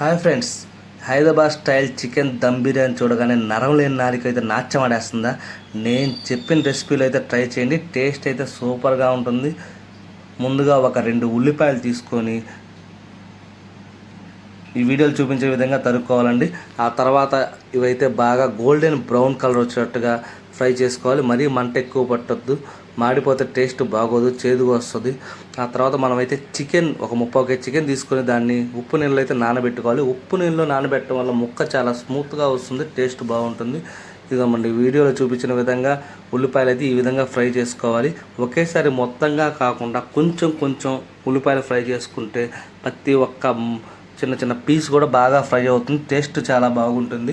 Hi friends, Hyderabad style chicken dum biryani చూడగానే నరం లేని నాలుక అయితే నాట్యం ఆడేస్తుందా? నేను చెప్పిన రెసిపీలో అయితే ట్రై చేయండి. టేస్ట్ అయితే సూపర్గా ఉంటుంది. ముందుగా ఒక 2 ఉల్లిపాయలు తీసుకొని ఈ వీడియోలు చూపించే విధంగా తరుక్కోవాలండి. ఆ తర్వాత ఇవైతే బాగా గోల్డెన్ బ్రౌన్ కలర్ వచ్చేటట్టుగా ఫ్రై చేసుకోవాలి. మరీ మంట ఎక్కువ పట్టొద్దు, మాడిపోతే టేస్ట్ బాగోదు, చేదుగా వస్తుంది. ఆ తర్వాత మనమైతే చికెన్ ఒక 30 కేజీ చికెన్ తీసుకొని దాన్ని ఉప్పు నీళ్ళలో అయితే నానబెట్టుకోవాలి. ఉప్పు నీళ్ళలో నానబెట్టడం వల్ల ముక్క చాలా స్మూత్గా వస్తుంది, టేస్ట్ బాగుంటుంది. ఇదిగోండి వీడియోలో చూపించిన విధంగా ఉల్లిపాయలు అయితే ఈ విధంగా ఫ్రై చేసుకోవాలి. ఒకేసారి మొత్తంగా కాకుండా కొంచెం కొంచెం ఉల్లిపాయలు ఫ్రై చేసుకుంటే ప్రతి ఒక్క చిన్న చిన్న పీస్ కూడా బాగా ఫ్రై అవుతుంది, టేస్ట్ చాలా బాగుంటుంది.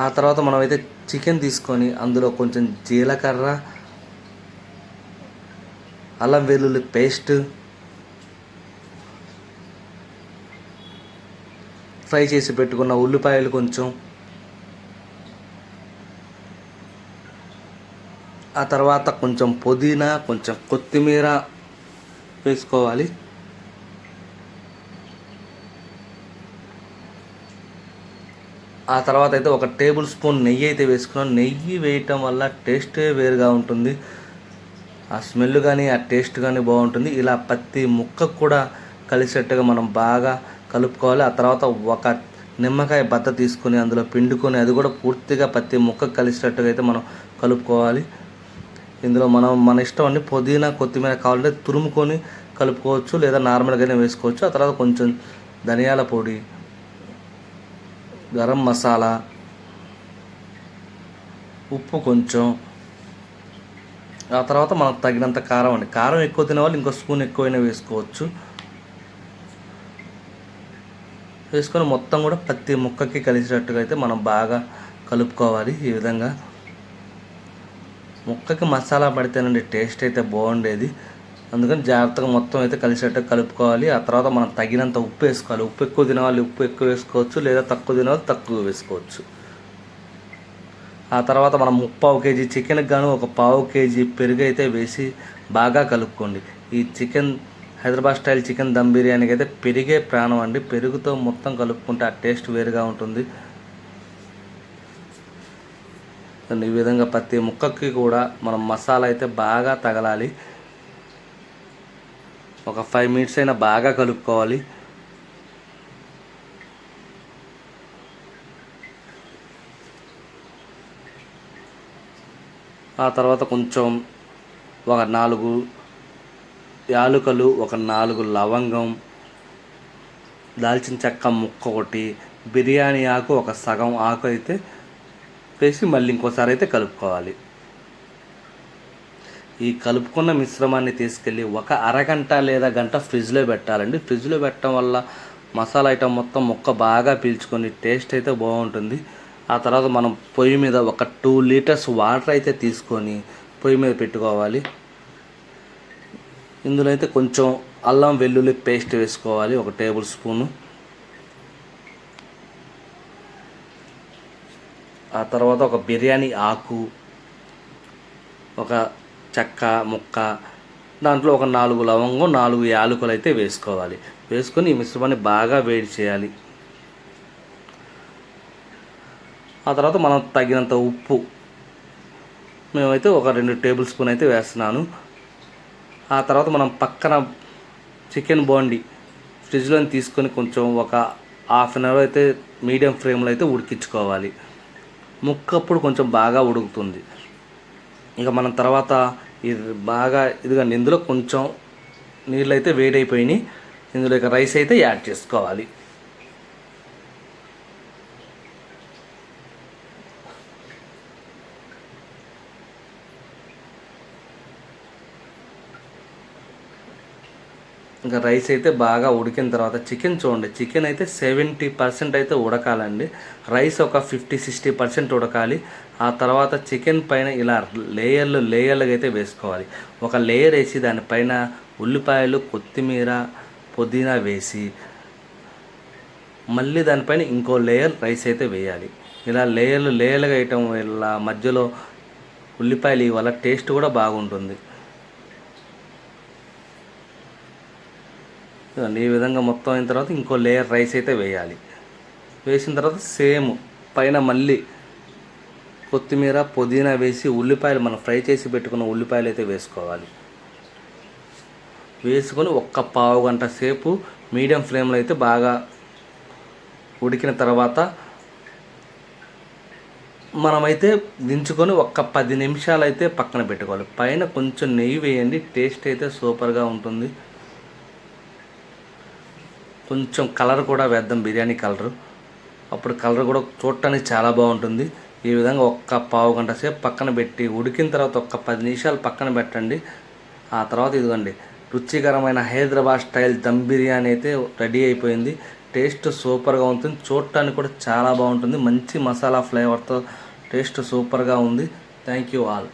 ఆ తర్వాత మనమైతే చికెన్ తీసుకొని అందులో కొంచెం జీలకర్ర, అల్లం వెల్లుల్లి పేస్ట్, ఫ్రై చేసి పెట్టుకున్న ఉల్లిపాయలు కొంచెం, ఆ తర్వాత కొంచెం పుదీనా, కొంచెం కొత్తిమీర వేసుకోవాలి. ఆ తర్వాత అయితే ఒక టేబుల్ స్పూన్ నెయ్యి అయితే వేసుకున్నాం. నెయ్యి వేయటం వల్ల టేస్టే వేరుగా ఉంటుంది, ఆ స్మెల్ కానీ ఆ టేస్ట్ కానీ బాగుంటుంది. ఇలా ప్రతి ముక్కకు కూడా కలిసేట్టుగా మనం బాగా కలుపుకోవాలి. ఆ తర్వాత ఒక నిమ్మకాయ బద్ద తీసుకొని అందులో పిండుకొని అది కూడా పూర్తిగా ప్రతి ముక్కకు కలిసేటట్టుగా అయితే మనం కలుపుకోవాలి. ఇందులో మనం మన ఇష్టం అండి, పుదీనా కొత్తిమీర కావాలంటే తురుముకొని కలుపుకోవచ్చు, లేదా నార్మల్గానే వేసుకోవచ్చు. ఆ తర్వాత కొంచెం ధనియాల పొడి, గరం మసాలా, ఉప్పు కొంచెం, ఆ తర్వాత మనకు తగినంత కారం అండి. కారం ఎక్కువ తినేవాళ్ళు ఇంకో స్పూన్ ఎక్కువైనా వేసుకోవచ్చు. వేసుకొని మొత్తం కూడా ప్రతి ముక్కకి కలిసేటట్టుగా అయితే మనం బాగా కలుపుకోవాలి. ఈ విధంగా ముక్కకి మసాలా పడితేనండి టేస్ట్ అయితే బాగుండేది. అందుకని జాగ్రత్తగా మొత్తం అయితే కలిసేటట్టు కలుపుకోవాలి. ఆ తర్వాత మనం తగినంత ఉప్పు వేసుకోవాలి. ఉప్పు ఎక్కువ తినేవాళ్ళు ఉప్పు ఎక్కువ వేసుకోవచ్చు, లేదా తక్కువ తినేవాళ్ళు తక్కువ వేసుకోవచ్చు. ఆ తర్వాత మనం 3/4 కేజీ చికెన్కి గాను ఒక 1/2 కేజీ పెరుగు అయితే వేసి బాగా కలుపుకోండి. ఈ chicken Hyderabad style chicken dum బిర్యానీకి అయితే పెరిగే ప్రాణం అండి. పెరుగుతో మొత్తం కలుపుకుంటే ఆ టేస్ట్ వేరుగా ఉంటుంది. ఈ విధంగా ప్రతి ముక్కకి కూడా మనం మసాలా అయితే బాగా తగలాలి. ఒక 5 మినిట్స్ అయినా బాగా కలుపుకోవాలి. ఆ తర్వాత కొంచెం ఒక 4 యాలకులు, ఒక 4 లవంగం, దాల్చిన చెక్క ముక్క ఒకటి, బిర్యానీ ఆకు ఒక సగం ఆకు అయితే వేసి మళ్ళీ ఇంకోసారి అయితే కలుపుకోవాలి. ఈ కలుపుకున్న మిశ్రమాన్ని తీసుకెళ్ళి ఒక అరగంట లేదా గంట ఫ్రిడ్జ్లో పెట్టాలండి. ఫ్రిడ్జ్లో పెట్టడం వల్ల మసాలా ఐటమ్ మొత్తం ముక్క బాగా పీల్చుకొని టేస్ట్ అయితే బాగుంటుంది. ఆ తర్వాత మనం పొయ్యి మీద ఒక 2 లీటర్స్ వాటర్ అయితే తీసుకొని పొయ్యి మీద పెట్టుకోవాలి. ఇందులో అయితే కొంచెం అల్లం వెల్లుల్లి పేస్ట్ వేసుకోవాలి, ఒక టేబుల్ స్పూను. ఆ తర్వాత ఒక బిర్యానీ ఆకు, ఒక చెక్క ముక్క, దాంట్లో ఒక 4 లవంగం, 4 యాలకులు అయితే వేసుకోవాలి. వేసుకొని ఈ మిశ్రమాన్ని బాగా వేడి చేయాలి. ఆ తర్వాత మనం తగినంత ఉప్పు, మేమైతే ఒక 2 టేబుల్ స్పూన్ అయితే వేస్తున్నాను. ఆ తర్వాత మనం పక్కన చికెన్ బోండి ఫ్రిడ్జ్లో తీసుకొని కొంచెం ఒక 1/2 అవర్ అయితే మీడియం ఫ్లేమ్లో అయితే ఉడికించుకోవాలి. ముక్కప్పుడు కొంచెం బాగా ఉడుకుతుంది. ఇక మనం తర్వాత ఇది బాగా ఇదిగండి, ఇందులో కొంచెం నీళ్ళు అయితే వేడైపోయినాయి. ఇందులో ఇక రైస్ అయితే యాడ్ చేసుకోవాలి. ఇంకా రైస్ అయితే బాగా ఉడికిన తర్వాత చికెన్ చూడండి, చికెన్ అయితే 70% అయితే ఉడకాలండి. రైస్ ఒక 50-60% ఉడకాలి. ఆ తర్వాత చికెన్ పైన ఇలా లేయర్లుగా అయితే వేసుకోవాలి. ఒక లేయర్ వేసి దానిపైన ఉల్లిపాయలు, కొత్తిమీర, పుదీనా వేసి మళ్ళీ దానిపైన ఇంకో లేయర్ రైస్ అయితే వేయాలి. ఇలా లేయర్లుగా వేయటం వల్ల మధ్యలో ఉల్లిపాయలు వల్ల టేస్ట్ కూడా బాగుంటుంది. ఇదిగోండి ఈ విధంగా మొత్తం అయిన తర్వాత ఇంకో లేయర్ రైస్ అయితే వేయాలి. వేసిన తర్వాత సేమ్ పైన మళ్ళీ కొత్తిమీర పుదీనా వేసి ఉల్లిపాయలు మనం ఫ్రై చేసి పెట్టుకున్న ఉల్లిపాయలు అయితే వేసుకోవాలి. వేసుకొని ఒక్క పావు గంట సేపు మీడియం ఫ్లేమ్లో అయితే బాగా ఉడికిన తర్వాత మనమైతే దించుకొని ఒక్క 10 నిమిషాలు అయితే పక్కన పెట్టుకోవాలి. పైన కొంచెం నెయ్యి వేయండి, టేస్ట్ అయితే సూపర్గా ఉంటుంది. కొంచెం కలర్ కూడా వేద్దాం, బిర్యానీ కలరు. అప్పుడు కలర్ కూడా చూడటానికి చాలా బాగుంటుంది. ఈ విధంగా ఒక్క పావు గంట సేపు పక్కన పెట్టి ఉడికిన తర్వాత ఒక్క 10 నిమిషాలు పక్కన పెట్టండి. ఆ తర్వాత ఇదిగోండి రుచికరమైన హైదరాబాద్ స్టైల్ దమ్ బిర్యానీ అయితే రెడీ అయిపోయింది. టేస్ట్ సూపర్గా ఉంటుంది, చూడటానికి కూడా చాలా బాగుంటుంది. మంచి మసాలా ఫ్లేవర్తో టేస్ట్ సూపర్గా ఉంది. Thank you all.